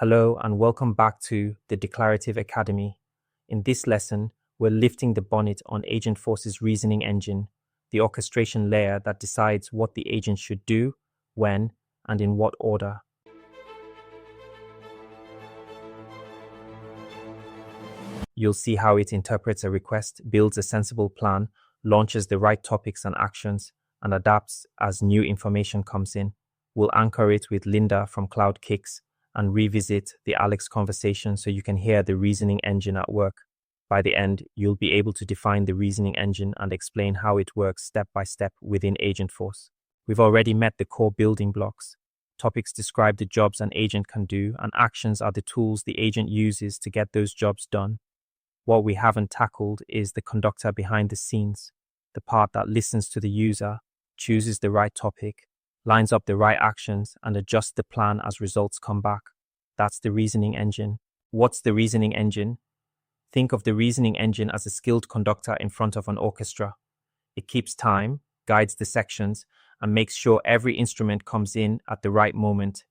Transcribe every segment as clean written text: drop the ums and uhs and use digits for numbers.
Hello and welcome back to the Declarative Academy. In this lesson, we're lifting the bonnet on Agentforce's reasoning engine, the orchestration layer that decides what the agent should do, when, and in what order. You'll see how it interprets a request, builds a sensible plan, launches the right topics and actions, and adapts as new information comes in. We'll anchor it with Linda from Cloud Kicks and revisit the Alex conversation so you can hear the reasoning engine at work. By the end, you'll be able to define the reasoning engine and explain how it works step by step within Agentforce. We've already met the core building blocks. Topics describe the jobs an agent can do, and actions are the tools the agent uses to get those jobs done. What we haven't tackled is the conductor behind the scenes, the part that listens to the user, chooses the right topic, lines up the right actions, and adjusts the plan as results come back. That's the reasoning engine. What's the reasoning engine? Think of the reasoning engine as a skilled conductor in front of an orchestra. It keeps time, guides the sections, and makes sure every instrument comes in at the right moment.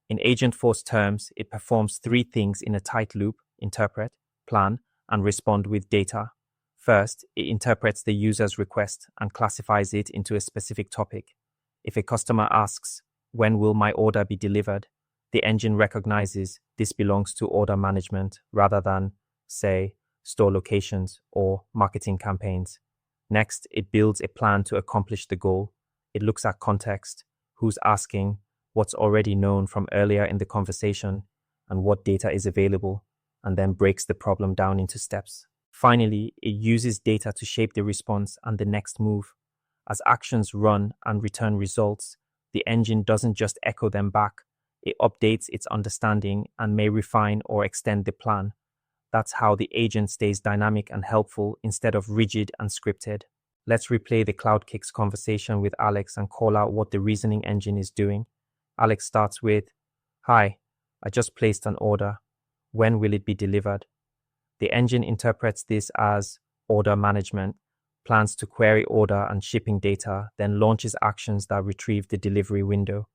In Agentforce terms, it performs three things in a tight loop: interpret, plan, and respond with data. First, it interprets the user's request and classifies it into a specific topic. If a customer asks, "When will my order be delivered?" the engine recognizes this belongs to order management rather than, say, store locations or marketing campaigns. Next, it builds a plan to accomplish the goal. It looks at context, who's asking, what's already known from earlier in the conversation, and what data is available, and then breaks the problem down into steps. Finally, it uses data to shape the response and the next move. As actions run and return results, the engine doesn't just echo them back, it updates its understanding and may refine or extend the plan. That's how the agent stays dynamic and helpful instead of rigid and scripted. Let's replay the Cloud Kicks conversation with Alex and call out what the reasoning engine is doing. Alex starts with, "Hi, I just placed an order. When will it be delivered?" The engine interprets this as order management, plans to query order and shipping data, then launches actions that retrieve the delivery window.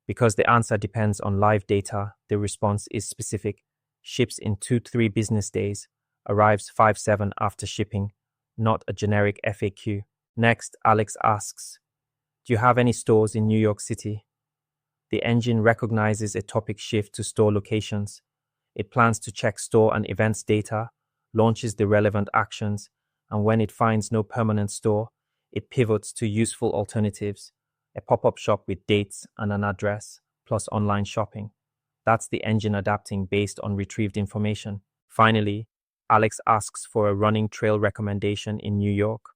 Because the answer depends on live data, the response is specific: ships in 2-3 business days, arrives 5-7 after shipping, not a generic FAQ. Next, Alex asks, "Do you have any stores in New York City?" The engine recognizes a topic shift to store locations. It plans to check store and events data, launches the relevant actions, and when it finds no permanent store, it pivots to useful alternatives: a pop-up shop with dates and an address, plus online shopping. That's the engine adapting based on retrieved information. Finally, Alex asks for a running trail recommendation in New York.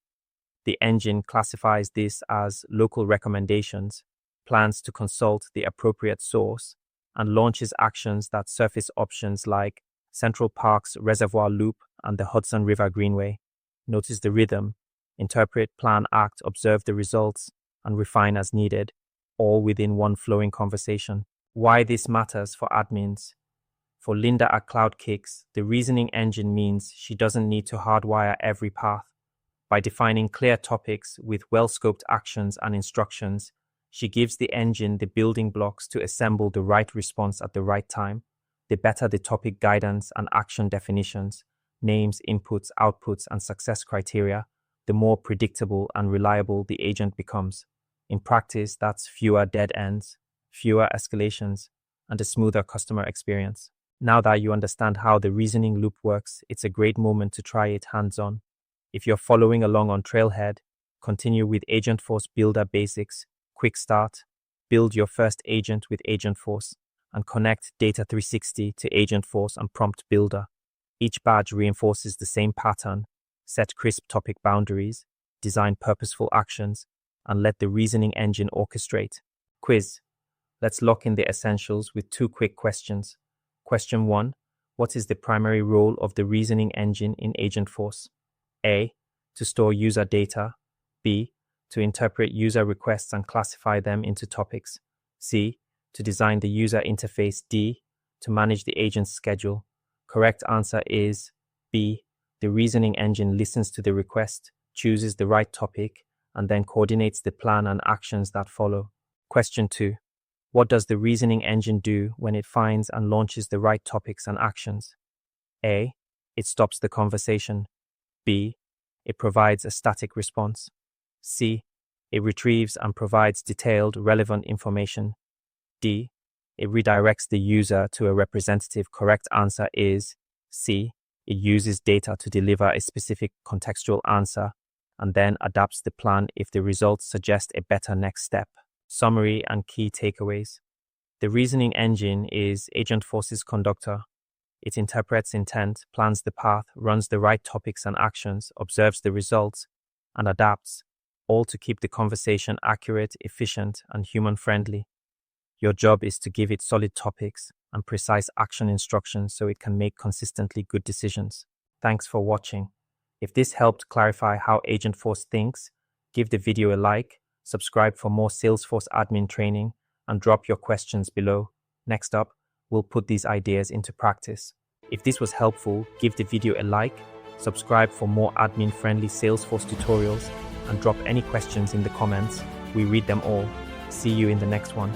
The engine classifies this as local recommendations, plans to consult the appropriate source, and launches actions that surface options like Central Park's Reservoir Loop and the Hudson River Greenway. Notice the rhythm: interpret, plan, act, observe the results, and refine as needed, all within one flowing conversation. Why this matters for admins. For Linda at Cloud Kicks, the reasoning engine means she doesn't need to hardwire every path. By defining clear topics with well-scoped actions and instructions, she gives the engine the building blocks to assemble the right response at the right time. The better the topic guidance and action definitions, names, inputs, outputs, and success criteria, the more predictable and reliable the agent becomes. In practice, that's fewer dead ends, fewer escalations, and a smoother customer experience. Now that you understand how the reasoning loop works, it's a great moment to try it hands-on. If you're following along on Trailhead, continue with Agentforce Builder Basics, Quick Start, build your first agent with Agentforce, and connect Data 360 to Agentforce and Prompt Builder. Each badge reinforces the same pattern: set crisp topic boundaries, design purposeful actions, and let the reasoning engine orchestrate. Quiz. Let's lock in the essentials with 2 quick questions. Question 1. What is the primary role of the reasoning engine in Agentforce? A. To store user data. B. To interpret user requests and classify them into topics. C. To design the user interface. D. To manage the agent's schedule. Correct answer is B. The reasoning engine listens to the request, chooses the right topic, and then coordinates the plan and actions that follow. Question 2. What does the reasoning engine do when it finds and launches the right topics and actions? A. It stops the conversation. B. It provides a static response. C. It retrieves and provides detailed, relevant information. D. It redirects the user to a representative. Correct answer is C. It uses data to deliver a specific contextual answer and then adapts the plan if the results suggest a better next step. Summary and key takeaways. The reasoning engine is Agentforce's conductor. It interprets intent, plans the path, runs the right topics and actions, observes the results, and adapts, all to keep the conversation accurate, efficient, and human-friendly. Your job is to give it solid topics and precise action instructions so it can make consistently good decisions. Thanks for watching. If this helped clarify how Agentforce thinks, give the video a like, subscribe for more Salesforce admin training, and drop your questions below. Next up, we'll put these ideas into practice. If this was helpful, give the video a like, subscribe for more admin-friendly Salesforce tutorials, and drop any questions in the comments. We read them all. See you in the next one.